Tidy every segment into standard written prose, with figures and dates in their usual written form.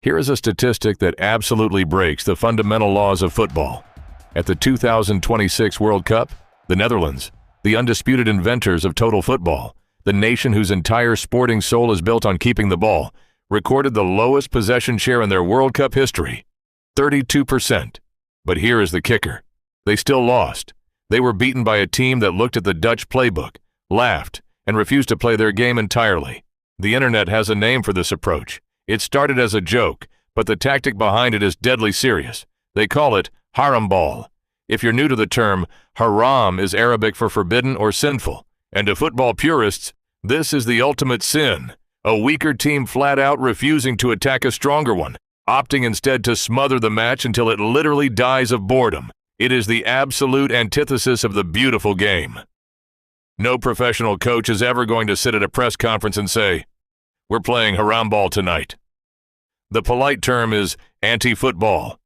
Here is a statistic that absolutely breaks the fundamental laws of football. At the 2026 World Cup, the Netherlands, the undisputed inventors of total football, the nation whose entire sporting soul is built on keeping the ball, recorded the lowest possession share in their World Cup history, 32%. But here is the kicker. They still lost. They were beaten by a team that looked at the Dutch playbook, laughed, and refused to play their game entirely. The internet has a name for this approach. It started as a joke, but the tactic behind it is deadly serious. They call it Haramball. If you're new to the term, haram is Arabic for forbidden or sinful, and to football purists, this is the ultimate sin. A weaker team flat out refusing to attack a stronger one, opting instead to smother the match until it literally dies of boredom. It is the absolute antithesis of the beautiful game. No professional coach is ever going to sit at a press conference and say, "We're playing Haramball tonight." The polite term is anti-football.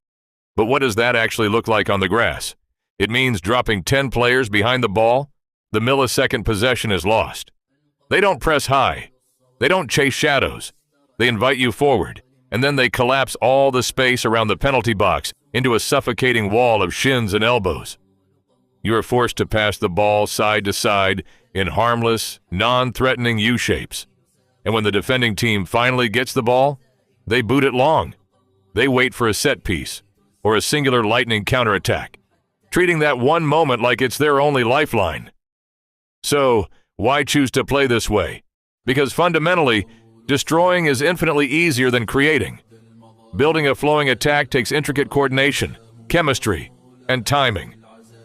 But what does that actually look like on the grass? It means dropping 10 players behind the ball. The millisecond possession is lost. They don't press high. They don't chase shadows. They invite you forward, and then they collapse all the space around the penalty box into a suffocating wall of shins and elbows. You are forced to pass the ball side to side in harmless, non-threatening U-shapes. And when the defending team finally gets the ball, they boot it long. They wait for a set piece or a singular lightning counterattack, treating that one moment like it's their only lifeline. So, why choose to play this way? Because fundamentally, destroying is infinitely easier than creating. Building a flowing attack takes intricate coordination, chemistry, and timing.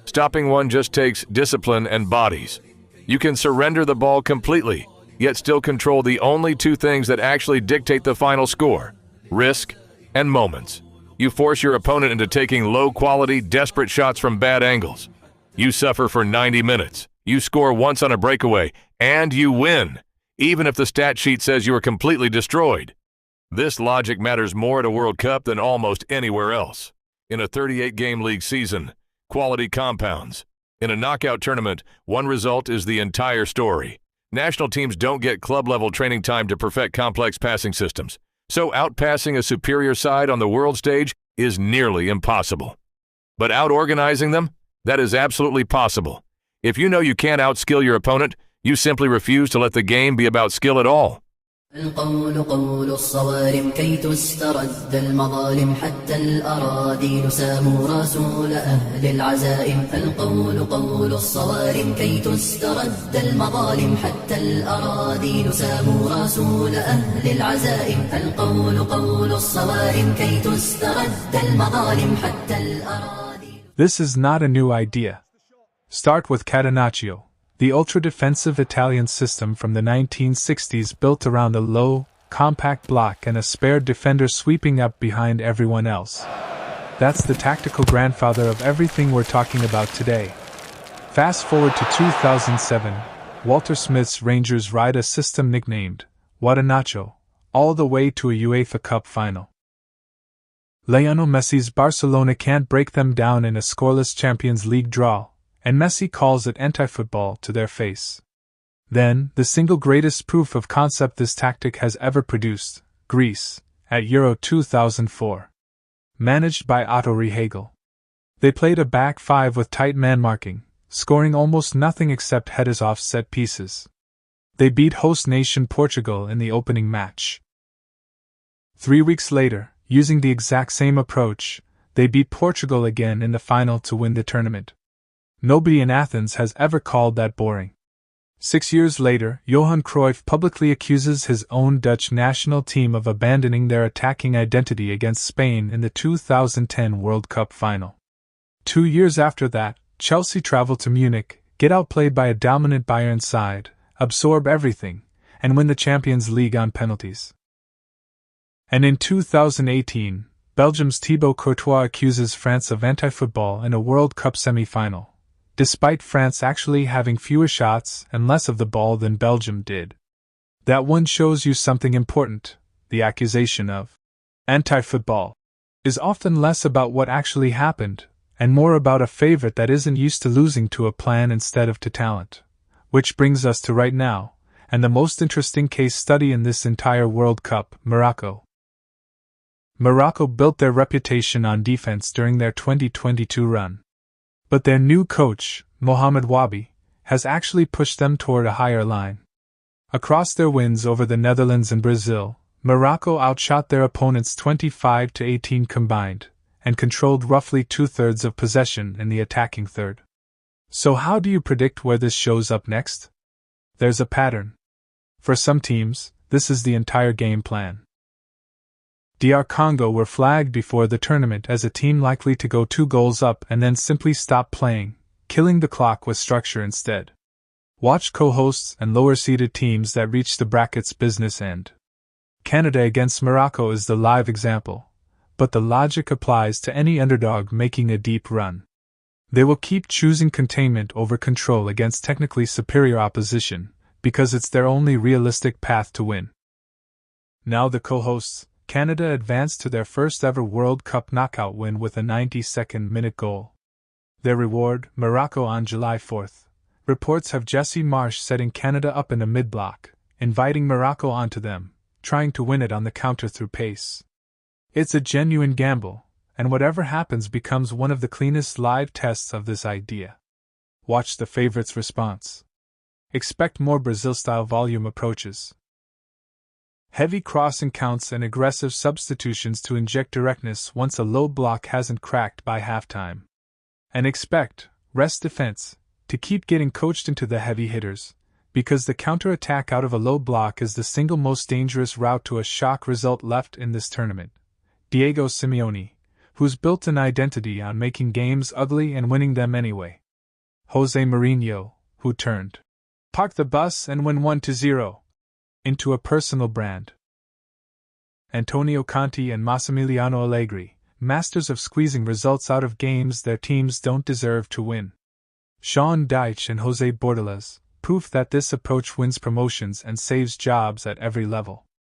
Stopping one just takes discipline and bodies. You can surrender the ball completely, yet still control the only two things that actually dictate the final score: risk and moments. You force your opponent into taking low-quality, desperate shots from bad angles. You suffer for 90 minutes. You score once on a breakaway, and you win, even if the stat sheet says you are completely destroyed. This logic matters more at a World Cup than almost anywhere else. In a 38-game league season, quality compounds. In a knockout tournament, one result is the entire story. National teams don't get club-level training time to perfect complex passing systems, so outpassing a superior side on the world stage is nearly impossible. But out-organizing them? That is absolutely possible. If you know you can't outskill your opponent, you simply refuse to let the game be about skill at all. القول قول الصوارم كي تسترد المظالم حتى الأراضي نسام رسول أهل العزائم القول قول الصوارم كي تسترد المظالم حتى الأراضي نسام رسول أهل العزائم القول قول الصوارم كي تسترد المظالم حتى الأراضي. This is not a new idea. Start with Catenaccio, the ultra-defensive Italian system from the 1960s built around a low, compact block and a spare defender sweeping up behind everyone else. That's the tactical grandfather of everything we're talking about today. Fast forward to 2007, Walter Smith's Rangers ride a system nicknamed Catenaccio, all the way to a UEFA Cup final. Lionel Messi's Barcelona can't break them down in a scoreless Champions League draw, and Messi calls it anti-football to their face. Then, the single greatest proof of concept this tactic has ever produced, Greece, at Euro 2004. Managed by Otto Rehagel. They played a back five with tight man marking, scoring almost nothing except headers off set pieces. They beat host nation Portugal in the opening match. 3 weeks later, using the exact same approach, they beat Portugal again in the final to win the tournament. Nobody in Athens has ever called that boring. 6 years later, Johan Cruyff publicly accuses his own Dutch national team of abandoning their attacking identity against Spain in the 2010 World Cup final. 2 years after that, Chelsea travel to Munich, get outplayed by a dominant Bayern side, absorb everything, and win the Champions League on penalties. And in 2018, Belgium's Thibaut Courtois accuses France of anti-football in a World Cup semi-final, despite France actually having fewer shots and less of the ball than Belgium did. That one shows you something important. The accusation of anti-football is often less about what actually happened, and more about a favorite that isn't used to losing to a plan instead of to talent. Which brings us to right now, and the most interesting case study in this entire World Cup, Morocco. Morocco built their reputation on defense during their 2022 run. But their new coach, Mohamed Wabi, has actually pushed them toward a higher line. Across their wins over the Netherlands and Brazil, Morocco outshot their opponents 25-18 combined, and controlled roughly two-thirds of possession in the attacking third. So how do you predict where this shows up next? There's a pattern. For some teams, this is the entire game plan. DR Congo were flagged before the tournament as a team likely to go 2 goals up and then simply stop playing, killing the clock with structure instead. Watch co-hosts and lower-seeded teams that reach the bracket's business end. Canada against Morocco is the live example, but the logic applies to any underdog making a deep run. They will keep choosing containment over control against technically superior opposition, because it's their only realistic path to win. Now the co-hosts, Canada advanced to their first ever World Cup knockout win with a 92nd minute goal. Their reward, Morocco on July 4th. Reports have Jesse Marsch setting Canada up in a mid-block, inviting Morocco onto them, trying to win it on the counter through pace. It's a genuine gamble, and whatever happens becomes one of the cleanest live tests of this idea. Watch the favorites' response. Expect more Brazil-style volume approaches. Heavy crossing counts and aggressive substitutions to inject directness once a low block hasn't cracked by halftime. And expect, rest defense, to keep getting coached into the heavy hitters, because the counter-attack out of a low block is the single most dangerous route to a shock result left in this tournament. Diego Simeone, who's built an identity on making games ugly and winning them anyway. José Mourinho, who turned "park the bus and win 1-0" into a personal brand. Antonio Conte and Massimiliano Allegri, masters of squeezing results out of games their teams don't deserve to win. Sean Dyche and José Bordalas, proof that this approach wins promotions and saves jobs at every level.